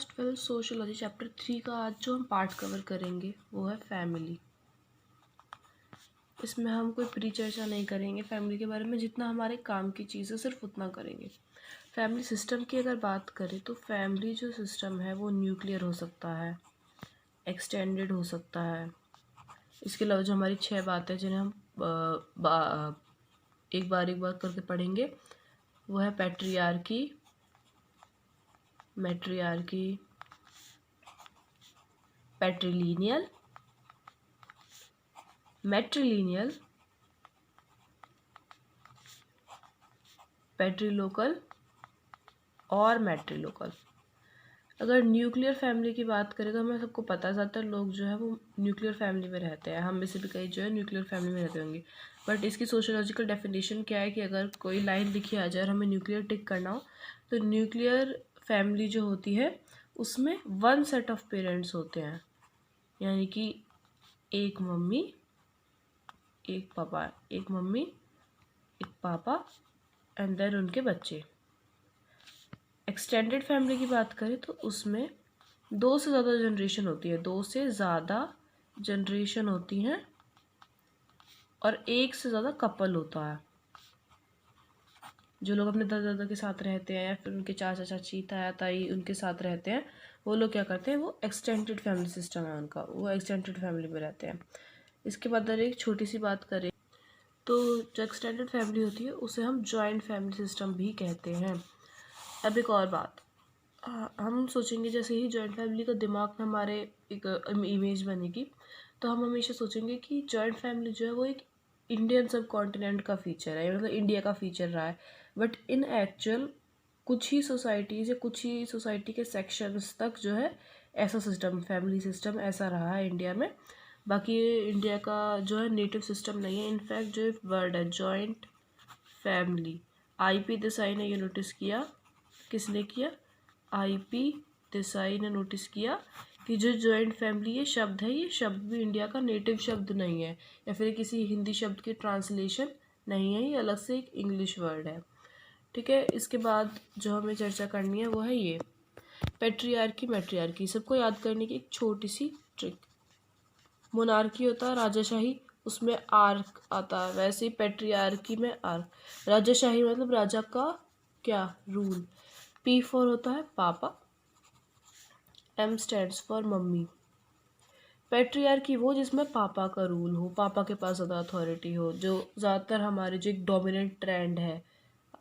Class 12 sociology chapter 3 का आज जो हम पार्ट कवर करेंगे वो है फैमिली। इसमें हम कोई प्री चर्चा नहीं करेंगे फैमिली के बारे में, जितना हमारे काम की चीज़ है सिर्फ उतना करेंगे। फैमिली सिस्टम की अगर बात करें तो फैमिली जो सिस्टम है वो न्यूक्लियर हो सकता है, एक्सटेंडेड हो सकता है। इसके अलावा जो हमारी 6 बातें जिन्हें हम एक बार करके पढ़ेंगे वो है पैट्रियार्की, मैट्रियार्की, पैट्रिलिनियल, मैट्रिलिनियल, पैट्रिलोकल और मैट्रिलोकल। अगर न्यूक्लियर फैमिली की बात करें तो हमें सबको पता है ज़्यादातर लोग जो है वो न्यूक्लियर फैमिली में रहते हैं। हम में से भी कई जो है न्यूक्लियर फैमिली में रहते होंगे, बट इसकी सोशियोलॉजिकल डेफिनेशन क्या है कि अगर कोई लाइन लिखी आ जाए और हमें न्यूक्लियर टिक करना हो तो न्यूक्लियर फैमिली जो होती है उसमें वन सेट ऑफ पेरेंट्स होते हैं, यानी कि एक मम्मी एक पापा, एक मम्मी एक पापा एंड देन उनके बच्चे। एक्सटेंडेड फैमिली की बात करें तो उसमें 2 से ज़्यादा जनरेशन होती है, 2 से ज़्यादा जनरेशन होती हैं और 1 से ज़्यादा कपल होता है। जो लोग अपने दादा दादा के साथ रहते हैं या फिर उनके चाचा चाची ताया ताई उनके साथ रहते हैं, वो लोग क्या करते हैं, वो एक्सटेंडेड फैमिली सिस्टम है उनका, वो एक्सटेंडेड फैमिली में रहते हैं। इसके बाद अगर एक छोटी सी बात करें तो जो एक्सटेंडेड फैमिली होती है उसे हम जॉइंट फैमिली सिस्टम भी कहते हैं। अब एक और बात, हम सोचेंगे जैसे ही जॉइंट फैमिली का दिमाग में हमारे एक इमेज बनेगी तो हम हमेशा सोचेंगे कि जॉइंट फैमिली जो है वो एक इंडियन सब कॉन्टिनेंट का फीचर है, मतलब इंडिया का फीचर रहा है। बट इन एक्चुअल कुछ ही सोसाइटीज़ या कुछ ही सोसाइटी के सेक्शंस तक जो है ऐसा सिस्टम, फैमिली सिस्टम ऐसा रहा है इंडिया में। बाकी इंडिया का जो है नेटिव सिस्टम नहीं है। इनफैक्ट जो वर्ड है जॉइंट फैमिली, IP देसाई ने ये नोटिस किया, किसने किया, IP देसाई ने नोटिस किया कि जो जॉइंट फैमिली ये शब्द है, ये शब्द भी इंडिया का नेटिव शब्द नहीं है या फिर किसी हिंदी शब्द की ट्रांसलेशन नहीं है, ये अलग से एक इंग्लिश वर्ड है। ठीक है, इसके बाद जो हमें चर्चा करनी है वो है ये पैट्रियार्की मैट्रियार्की। सबको याद करने की एक छोटी सी ट्रिक, मोनार्की होता है राजाशाही, उसमें आर्क आता है, वैसे ही पैट्रियार्की में आर्क। राजाशाही मतलब राजा का क्या, रूल। P फॉर होता है पापा, M stands for mummy. Patriarchy वो जिसमें पापा का रूल हो, पापा के पास ज़्यादा अथॉरिटी हो, जो ज़्यादातर हमारे जो एक डोमिनेंट ट्रेंड है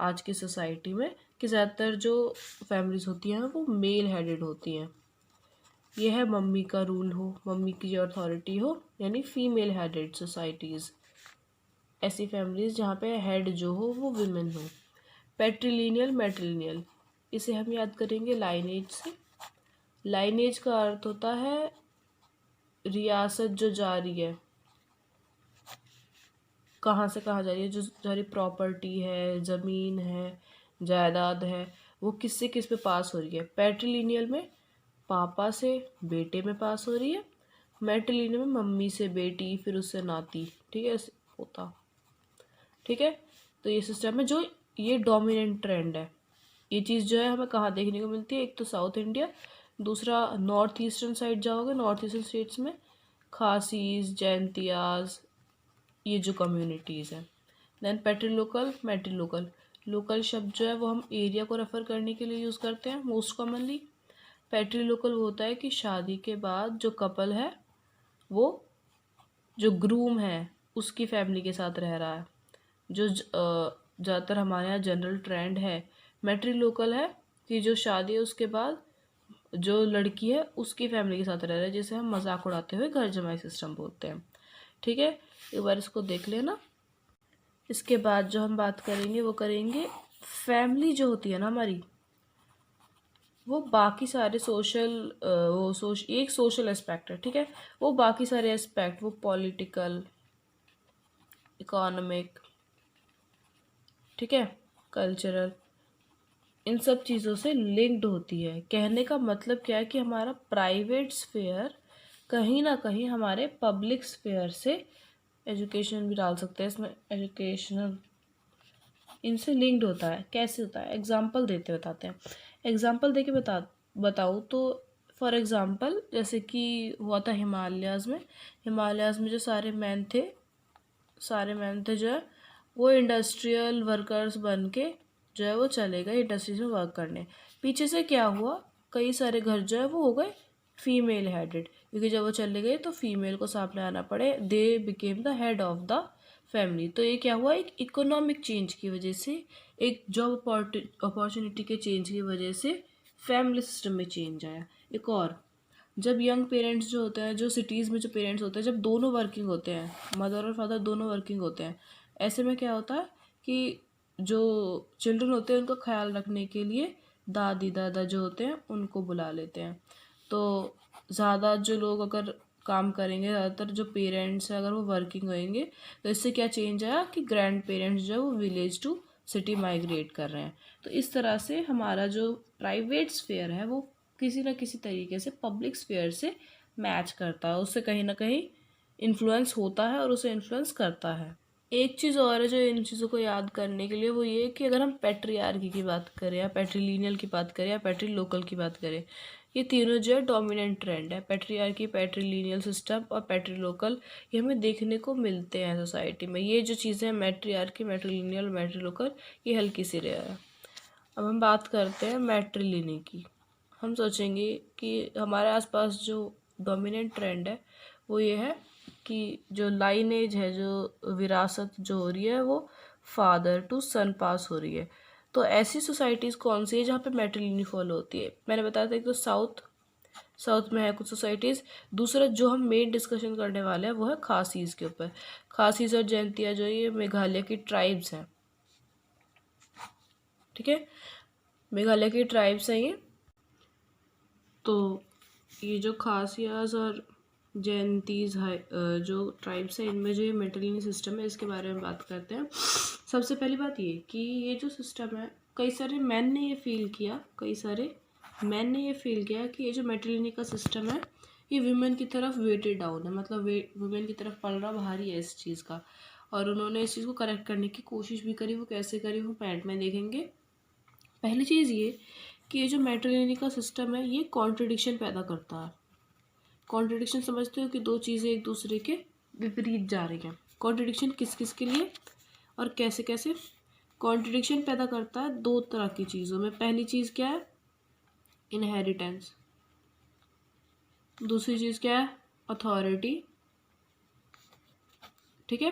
आज की सोसाइटी में कि ज़्यादातर जो फैमिलीज होती हैं वो मेल हेडेड होती हैं। ये है मम्मी का रूल हो, मम्मी की जो अथॉरिटी हो, यानी फीमेल हेडेड सोसाइटीज़, ऐसी फैमिलीज जहाँ पे हेड जो हो वो विमेन हो। पैट्रिलिनियल मैट्रिलिनियल, इसे हम याद करेंगे लाइनेज से। लाइनेज का अर्थ होता है रियासत जो जारी है, कहाँ से कहाँ जा रही है, जो सारी प्रॉपर्टी है, ज़मीन है, जायदाद है, वो किससे किस पे पास हो रही है। पैट्रिलिनियल में पापा से बेटे में पास हो रही है, मैट्रिलिनियल में मम्मी से बेटी फिर उससे नाती, ठीक है, होता। ठीक है, तो ये सिस्टम है जो ये डोमिनेंट ट्रेंड है। ये चीज़ जो है हमें कहाँ देखने को मिलती है, एक तो साउथ इंडिया, दूसरा नॉर्थ ईस्टर्न साइड जाओगे, नॉर्थ ईस्टर्न स्टेट्स में खासीज, जैंतियाज, ये जो कम्युनिटीज़ हैं। देन पैट्रिलोकल मैट्रिलोकल, लोकल शब्द जो है वो हम एरिया को रेफर करने के लिए यूज़ करते हैं मोस्ट कॉमनली। पैट्रिलोकल वो होता है कि शादी के बाद जो कपल है वो जो ग्रूम है उसकी फैमिली के साथ रह रहा है, जो ज़्यादातर हमारे यहाँ जनरल ट्रेंड है। मैट्रिलोकल है कि जो शादी है उसके बाद जो लड़की है उसकी फैमिली के साथ रह रहा है, जिसे हम मजाक उड़ाते हुए घर जमाई सिस्टम बोलते हैं। ठीक है, एक बार इसको देख लेना। इसके बाद जो हम बात करेंगे वो करेंगे फैमिली जो होती है ना हमारी, वो बाकी सारे एक सोशल एस्पेक्ट है, ठीक है, वो बाकी सारे एस्पेक्ट, वो पॉलिटिकल, इकोनॉमिक, ठीक है, कल्चरल, इन सब चीज़ों से लिंक्ड होती है। कहने का मतलब क्या है कि हमारा प्राइवेट स्फेयर कहीं ना कहीं हमारे पब्लिक स्फेयर से, एजुकेशन भी डाल सकते हैं इसमें, एजुकेशनल, इनसे लिंक्ड होता है। कैसे होता है, एग्जाम्पल देते बताते हैं। एग्जाम्पल देके बताऊँ तो फॉर एग्ज़ाम्पल जैसे कि हुआ था हिमालयाज़ में जो सारे मैन थे जो है वो इंडस्ट्रियल वर्कर्स बन के जो है वो चले गए इंडस्ट्रीज में वर्क करने। पीछे से क्या हुआ, कई सारे घर जो है वो हो गए फीमेल हेडेड, क्योंकि जब वो चले गए तो फीमेल को सामने आना पड़े, they became the head of the family. तो ये क्या हुआ, एक इकोनॉमिक चेंज की वजह से, एक जॉब अपॉर्चुनिटी के चेंज की वजह से फैमिली सिस्टम में चेंज आया। एक और, जब यंग पेरेंट्स जो होते हैं, जो सिटीज़ में जो पेरेंट्स होते हैं, जब दोनों वर्किंग होते हैं, मदर और फादर दोनों वर्किंग होते हैं, ऐसे में क्या होता है कि जो चिल्ड्रन होते हैं उनका ख्याल रखने के लिए दादी दादा जो होते हैं उनको बुला लेते हैं। तो ज़्यादा जो लोग अगर काम करेंगे, ज़्यादातर जो पेरेंट्स हैं अगर वो वर्किंग होंगे, तो इससे क्या चेंज आया कि ग्रैंड पेरेंट्स जो है वो विलेज टू सिटी माइग्रेट कर रहे हैं। तो इस तरह से हमारा जो प्राइवेट स्फेयर है वो किसी न किसी तरीके से पब्लिक स्फेयर से मैच करता है, उससे कहीं ना कहीं इन्फ्लुएंस होता है और उसे इन्फ्लुएंस करता है। एक चीज़ और है जो इन चीज़ों को याद करने के लिए, वो ये कि अगर हम पैट्रियार्की की बात करें या पैट्रीलिनियल की बात करें या पैट्रीलोकल की बात करें, ये तीनों जो है डोमिनेंट ट्रेंड है। पैट्रियार्की, पैट्रीलिनियल सिस्टम और पैट्रीलोकल, ये हमें देखने को मिलते हैं सोसाइटी में। ये जो चीज़ें हैं मैट्रियार्की, मैट्रीलिनियल, मैट्रीलोकल, ये हल्की सी रेयर है। अब हम बात करते हैं मैट्रिलिनी की। हम सोचेंगे कि हमारे आसपास जो डोमिनेंट ट्रेंड है वो ये है कि जो लाइनेज है, जो विरासत जो हो रही है, वो फादर टू सन पास हो रही है। तो ऐसी सोसाइटीज़ कौन सी है जहाँ पे मैट्रिलिनी फॉलो होती है? मैंने बताया था, एक तो साउथ में है कुछ सोसाइटीज़। दूसरा जो हम मेन डिस्कशन करने वाले हैं वो है खासीज़ के ऊपर। खासीज़ और जयंतिया जो ये मेघालय की ट्राइब्स हैं, ठीक है, मेघालय की ट्राइब्स हैं ये। तो ये जो खासियाज और जयंतीज है, जो ट्राइब्स है, इनमें जो ये मैट्रिलिनी सिस्टम है इसके बारे में बात करते हैं। सबसे पहली बात ये कि ये जो सिस्टम है, कई सारे मैन ने ये फील किया कि ये जो मैट्रिलिनी का सिस्टम है ये विमेन की तरफ वेटेड डाउन है, मतलब वुमेन की तरफ पलड़ा भारी है इस चीज़ का। और उन्होंने इस चीज़ को करेक्ट करने की कोशिश भी करी। वो कैसे करी वो पॉइंट में देखेंगे। पहली चीज़ ये कि ये जो मैट्रिलिनी का सिस्टम है ये कॉन्ट्रडिक्शन पैदा करता है। कॉन्ट्रडिक्शन समझते हो कि दो चीज़ें एक दूसरे के विपरीत जा रही हैं। कॉन्ट्रडिक्शन किस किस के लिए और कैसे कैसे? कॉन्ट्रडिक्शन पैदा करता है दो तरह की चीज़ों में। पहली चीज़ क्या है? इनहेरिटेंस। दूसरी चीज़ क्या है? अथॉरिटी। ठीक है,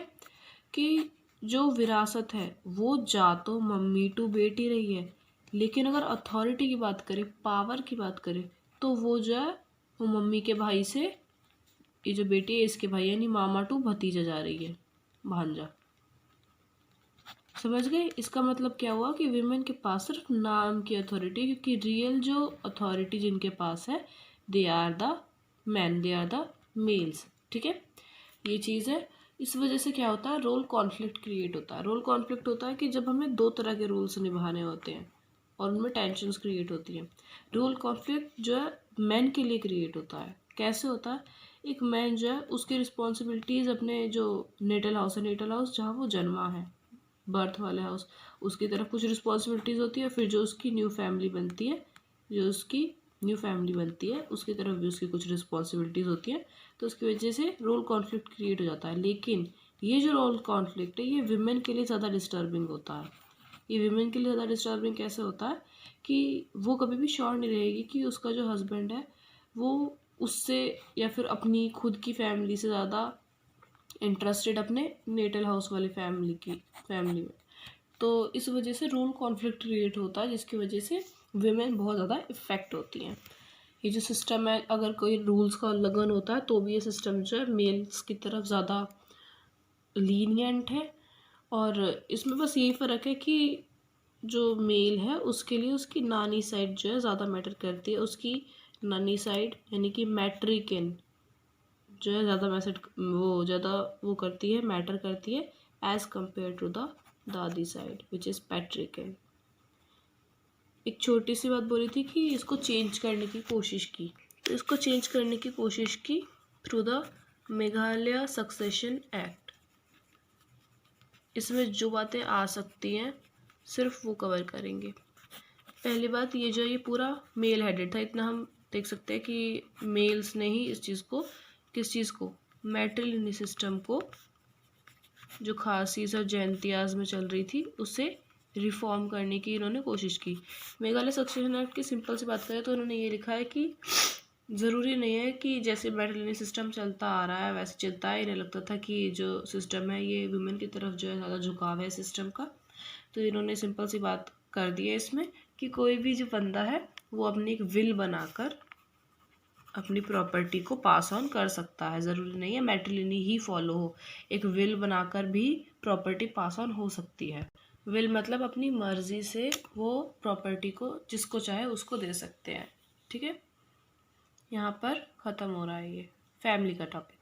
कि जो विरासत है वो जा तो मम्मी टू बेटी रही है, लेकिन अगर अथॉरिटी की बात करें, पावर की बात करें, तो वो जो है वो मम्मी के भाई से, ये जो बेटी है इसके भाई यानी मामा टू भतीजा जा रही है, भांजा। समझ गए? इसका मतलब क्या हुआ कि विमेन के पास सिर्फ नाम की अथॉरिटी, क्योंकि रियल जो अथॉरिटी जिनके पास है they are the man, they are the males. ठीक है, ये चीज़ है। इस वजह से क्या होता है? रोल कॉन्फ्लिक्ट क्रिएट होता है। रोल कॉन्फ्लिक्ट होता है कि जब हमें दो तरह के रोल्स निभाने होते हैं और उनमें टेंशन्स क्रिएट होती हैं। रोल कॉन्फ्लिक्ट जो है मैन के लिए क्रिएट होता है। कैसे होता है? एक मैन जो है उसकी रिस्पॉन्सिबिलिटीज़ अपने जो नेटल हाउस है, नेटल हाउस जहाँ वो जन्मा है, बर्थ वाले हाउस, उसकी तरफ कुछ रिस्पॉन्सिबिलिटीज़ होती है। फिर जो उसकी न्यू फैमिली बनती है, उसकी तरफ भी उसकी कुछ रिस्पॉन्सिबिलिटीज़ होती हैं। तो उसकी वजह से रोल कॉन्फ्लिक्ट क्रिएट हो जाता है। लेकिन ये जो रोल कॉन्फ्लिक्ट है ये विमेन के लिए ज़्यादा डिस्टर्बिंग होता है। ये विमेन के लिए ज़्यादा डिस्टर्बिंग कैसे होता है कि वो कभी भी श्योर नहीं रहेगी कि उसका जो हस्बैंड है वो उससे या फिर अपनी खुद की फैमिली से ज़्यादा इंटरेस्टेड अपने नेटल हाउस वाली फैमिली में। तो इस वजह से रोल कॉन्फ्लिक्ट क्रिएट होता है, जिसकी वजह से विमेन बहुत ज़्यादा इफ़ेक्ट होती हैं। ये जो सिस्टम है, अगर कोई रूल्स का उल्लंघन होता है तो भी ये सिस्टम जो है मेल्स की तरफ ज़्यादा लीनियंट है। और इसमें बस यही फ़र्क है कि जो मेल है उसके लिए उसकी नानी साइड जो है ज़्यादा मैटर करती है। उसकी नानी साइड यानी कि मैट्रिकिन जो है ज़्यादा वो करती है, मैटर करती है एज़ कम्पेयर टू द दादी साइड विच इज़ पैट्रिकन। एक छोटी सी बात बोली थी कि इसको चेंज करने की कोशिश की, तो इसको चेंज करने की कोशिश की through the Meghalaya succession act. इसमें जो बातें आ सकती हैं सिर्फ वो कवर करेंगे। पहली बात ये जो ये पूरा मेल हेडेड था, इतना हम देख सकते हैं कि मेल्स ने ही इस चीज़ को, किस चीज़ को, मैट्रिलिनी सिस्टम को, जो खासीज और जयंतियाज में चल रही थी, उसे रिफॉर्म करने की इन्होंने कोशिश की। मेघालय सक्सेशन एक्ट की सिंपल सी बात करें तो उन्होंने ये लिखा है कि ज़रूरी नहीं है कि जैसे मैट्रिलिनी सिस्टम चलता आ रहा है वैसे चलता है। इन्हें लगता था कि जो सिस्टम है ये वुमेन की तरफ जो है ज़्यादा झुकाव है सिस्टम का, तो इन्होंने सिंपल सी बात कर दी है इसमें कि कोई भी जो बंदा है वो अपनी एक विल बनाकर अपनी प्रॉपर्टी को पास ऑन कर सकता है। ज़रूरी नहीं है मैट्रिलिनी ही फॉलो हो, एक विल बनाकर भी प्रॉपर्टी पास ऑन हो सकती है। विल मतलब अपनी मर्जी से वो प्रॉपर्टी को जिसको चाहे उसको दे सकते हैं। ठीक है, यहाँ पर ख़त्म हो रहा है ये फैमिली का टॉपिक।